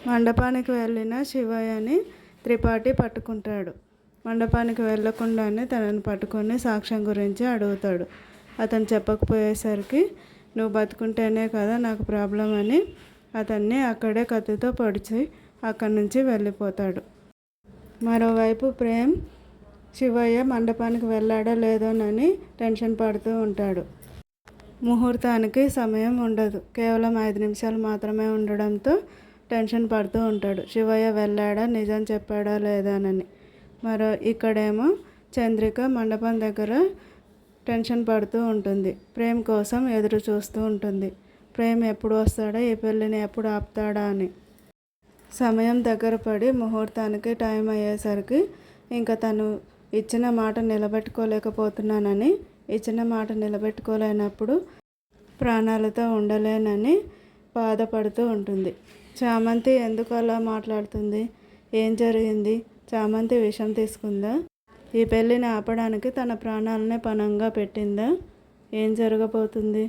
మండపానికి వెళ్ళిన శివయ్యని త్రిపాఠి పట్టుకుంటాడు. మండపానికి వెళ్ళకుండానే తనని పట్టుకొని సాక్ష్యం గురించి అడుగుతాడు. అతను చెప్పకపోయేసరికి నువ్వు బతుకుంటేనే కదా నాకు ప్రాబ్లం అని అతన్ని అక్కడే కత్తితో పొడిచి అక్కడి నుంచి వెళ్ళిపోతాడు. మరోవైపు ప్రేమ్ శివయ్య మండపానికి వెళ్ళాడో లేదోనని టెన్షన్ పడుతూ ఉంటాడు. ముహూర్తానికి సమయం ఉండదు, కేవలం 5 నిమిషాలు మాత్రమే ఉండడంతో టెన్షన్ పడుతూ ఉంటాడు. శివయ్య వెళ్ళాడా, నిజం చెప్పాడా లేదానని. ఇక్కడేమో చంద్రిక మండపం దగ్గర టెన్షన్ పడుతూ ఉంటుంది. ప్రేమ్ కోసం ఎదురు చూస్తూ ఉంటుంది. ప్రేమ్ ఎప్పుడు వస్తాడా, ఈ పెళ్ళిని ఎప్పుడు ఆపుతాడా అని. సమయం దగ్గర పడి ముహూర్తానికి టైం అయ్యేసరికి ఇంకా తను ఇచ్చిన మాట నిలబెట్టుకోలేకపోతున్నానని, ఇచ్చిన మాట నిలబెట్టుకోలేనప్పుడు ప్రాణాలతో ఉండలేనని బాధపడుతూ ఉంటుంది. చామంతి ఎందుకు అలా మాట్లాడుతుంది? ఏం జరిగింది? చామంతి విషం తీసుకుందా? ఈ పెళ్ళిని ఆపడానికి తన ప్రాణాలనే పణంగా పెట్టిందా? ఏం జరగబోతుంది?